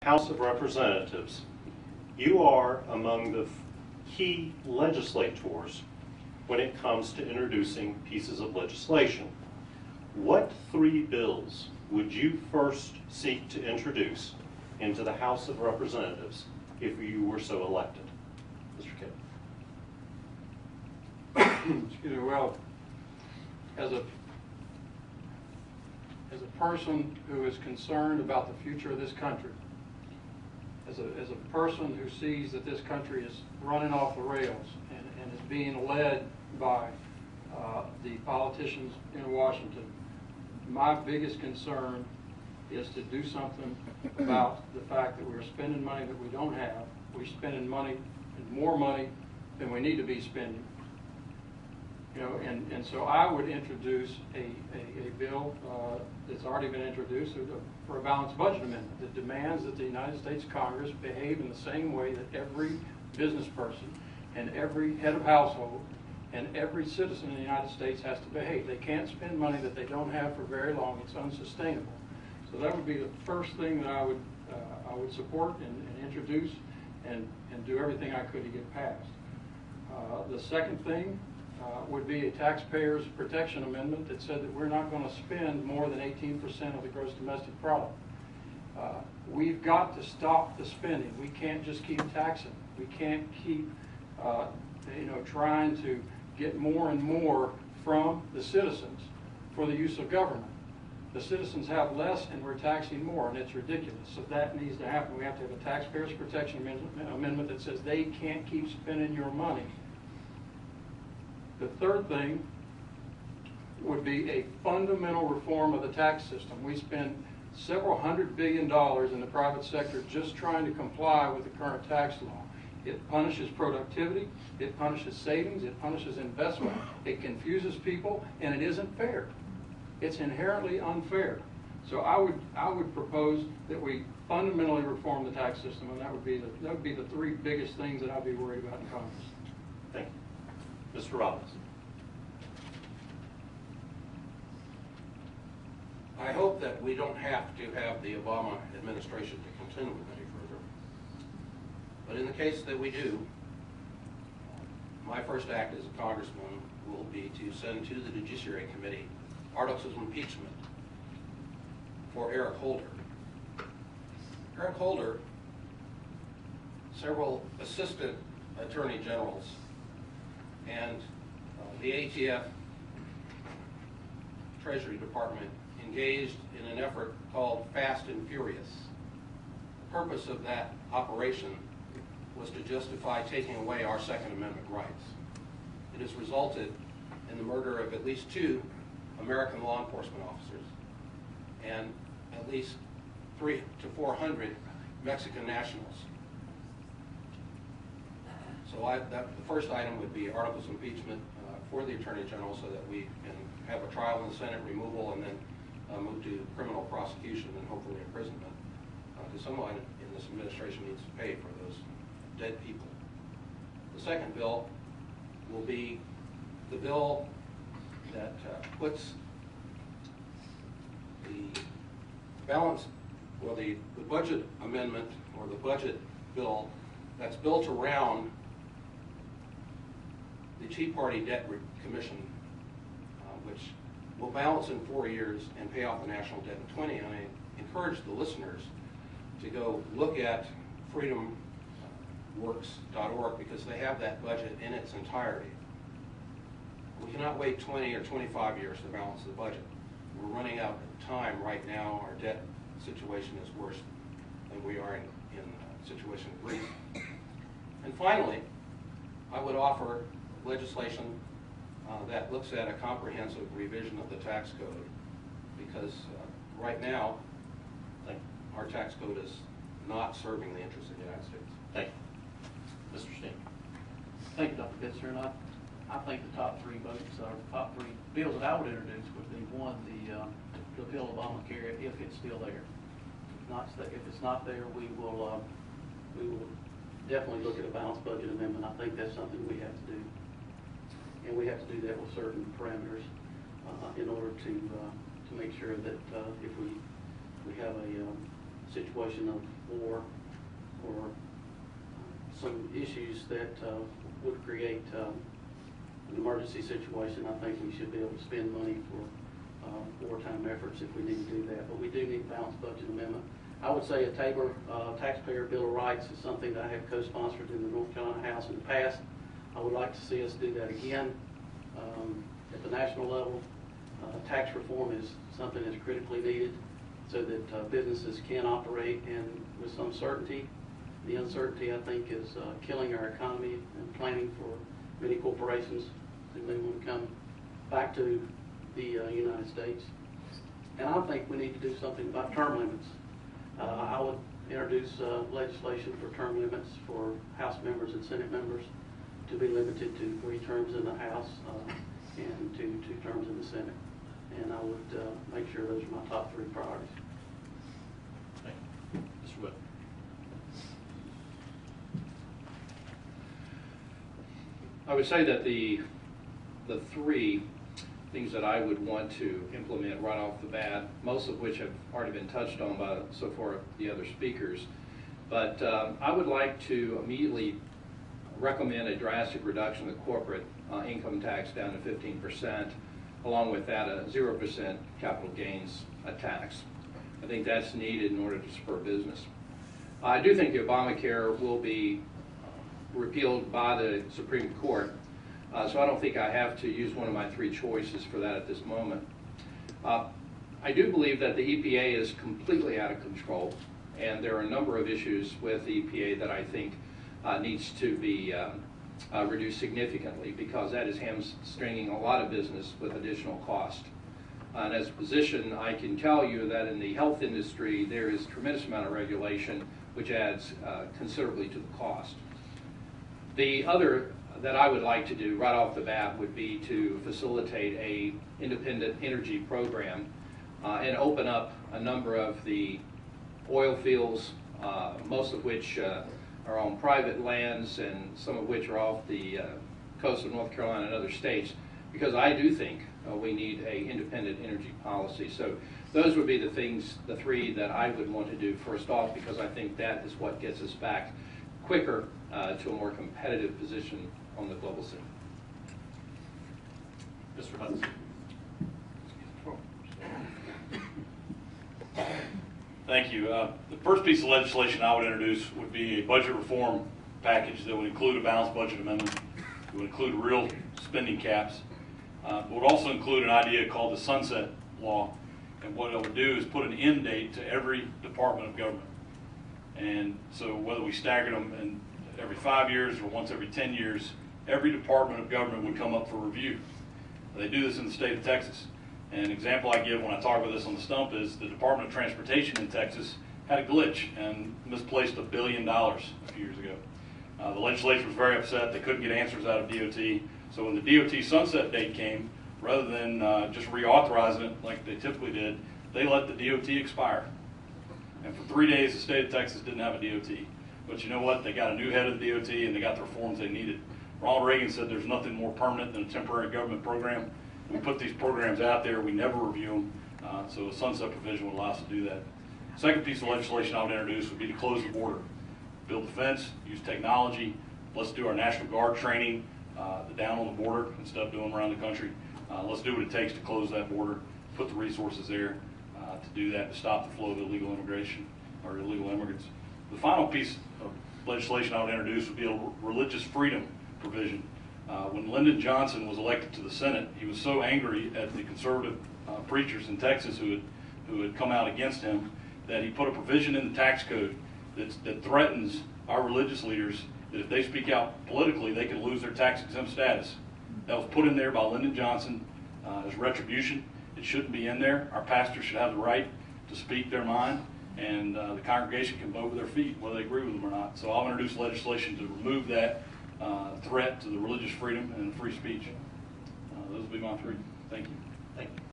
House of Representatives, you are among the key legislators when it comes to introducing pieces of legislation. What 3 bills would you first seek to introduce into the House of Representatives if you were so elected? Mr. Kidd. Excuse me. Well, as a person who is concerned about the future of this country, as a person who sees that this country is running off the rails and is being led by the politicians in Washington, my biggest concern is to do something about the fact that we're spending money that we don't have. We're spending money, more money than we need to be spending. You know, and so I would introduce a bill that's already been introduced for a balanced budget amendment that demands that the United States Congress behave in the same way that every business person and every head of household and every citizen in the United States has to behave. They can't spend money that they don't have for very long. It's unsustainable. So that would be the first thing that I would support and introduce and do everything I could to get passed. The second thing would be a taxpayers protection amendment that said that we're not going to spend more than 18% of the gross domestic product. We've got to stop the spending. We can't just keep taxing. We can't keep trying to get more and more from the citizens for the use of government. The citizens have less and we're taxing more, and it's ridiculous. So that needs to happen. We have to have a taxpayers protection amendment that says they can't keep spending your money. The third thing would be a fundamental reform of the tax system. We spend several $100 billion in the private sector just trying to comply with the current tax law. It punishes productivity, it punishes savings, it punishes investment, it confuses people, and it isn't fair. It's inherently unfair. So I would propose that we fundamentally reform the tax system, and that would be the 3 biggest things that I'd be worried about in Congress. Thank you. Mr. Robbins. I hope that we don't have to have the Obama administration to continue any further. But in the case that we do, my first act as a congressman will be to send to the Judiciary Committee articles of impeachment for Eric Holder. Eric Holder, several assistant attorney generals, and the ATF Treasury Department engaged in an effort called Fast and Furious. The purpose of that operation was to justify taking away our Second Amendment rights. It has resulted in the murder of at least 2 American law enforcement officers and at least 300 to 400 Mexican nationals. So the first item would be articles of impeachment for the Attorney General so that we can have a trial in the Senate, removal, and then move to criminal prosecution and hopefully imprisonment. Because someone in this administration needs to pay for those dead people. The second bill will be the bill that puts the balance, or the budget amendment, or the budget bill that's built around the Tea Party debt commission, which will balance in 4 years and pay off the national debt in 20. And I encourage the listeners to go look at freedomworks.org because they have that budget in its entirety. We cannot wait 20 or 25 years to balance the budget. We're running out of time right now. Our debt situation is worse than we are in the situation of Greece. And finally, I would offer legislation that looks at a comprehensive revision of the tax code, because right now our tax code is not serving the interests of the United States. Thank you. Mr. Steen. Thank you, Dr. Pitzer. And I think the top 3 votes, or top 3 bills that I would introduce would be, 1, the repeal of Obamacare if it's still there. If it's not there, we will definitely look at a balanced budget amendment. I think that's something we have to do. And we have to do that with certain parameters in order to make sure that if we have a situation of or some issues that would create an emergency situation, I think we should be able to spend money for wartime efforts if we need to do that. But we do need a balanced budget amendment. I would say a Tabor taxpayer bill of rights is something that I have co-sponsored in the North Carolina House in the past. I would like to see us do that again at the national level. Tax reform is something that's critically needed so that businesses can operate and with some certainty. The uncertainty, I think, is killing our economy and planning for many corporations who may want to come back to the United States. And I think we need to do something about term limits. I would introduce legislation for term limits for House members and Senate members to be limited to 3 terms in the House and to 2 terms in the Senate. And I would make sure those are my top 3 priorities. Thank you. Mr. Wood. I would say that the 3 things that I would want to implement right off the bat, most of which have already been touched on by so far the other speakers, but I would like to immediately recommend a drastic reduction of the corporate income tax down to 15%, along with that a 0% capital gains tax. I think that's needed in order to spur business. I do think the Obamacare will be repealed by the Supreme Court, so I don't think I have to use one of my 3 choices for that at this moment. I do believe that the EPA is completely out of control, and there are a number of issues with the EPA that I think needs to be reduced significantly, because that is hamstringing a lot of business with additional cost. And as a physician, I can tell you that in the health industry there is a tremendous amount of regulation which adds considerably to the cost. The other that I would like to do right off the bat would be to facilitate a independent energy program and open up a number of the oil fields, most of which are on private lands and some of which are off the coast of North Carolina and other states, because I do think we need a independent energy policy. So those would be the things, the 3 that I would want to do first off, because I think that is what gets us back quicker to a more competitive position on the global scene. Mr. Hudson. Thank you. The first piece of legislation I would introduce would be a budget reform package that would include a balanced budget amendment. It would include real spending caps. It would also include an idea called the sunset law. And what it would do is put an end date to every department of government. And so whether we staggered them in every 5 years or once every 10 years, every department of government would come up for review. They do this in the state of Texas. And an example I give when I talk about this on the stump is the Department of Transportation in Texas had a glitch and misplaced $1 billion a few years ago. The legislature was very upset. They couldn't get answers out of DOT. So when the DOT sunset date came, rather than just reauthorizing it like they typically did, they let the DOT expire. And for 3 days, the state of Texas didn't have a DOT. But you know what? They got a new head of the DOT and they got the reforms they needed. Ronald Reagan said there's nothing more permanent than a temporary government program. We put these programs out there, we never review them, so a sunset provision would allow us to do that. Second piece of legislation I would introduce would be to close the border. Build the fence, use technology, let's do our National Guard training down on the border instead of doing them around the country. Let's do what it takes to close that border, put the resources there to do that, to stop the flow of illegal immigration or illegal immigrants. The final piece of legislation I would introduce would be a religious freedom provision. When Lyndon Johnson was elected to the Senate, he was so angry at the conservative preachers in Texas who had come out against him that he put a provision in the tax code that threatens our religious leaders that if they speak out politically, they can lose their tax-exempt status. That was put in there by Lyndon Johnson as retribution. It shouldn't be in there. Our pastors should have the right to speak their mind, and the congregation can vote with their feet whether they agree with them or not. So I'll introduce legislation to remove that threat to the religious freedom and free speech. Those would be my 3. Thank you.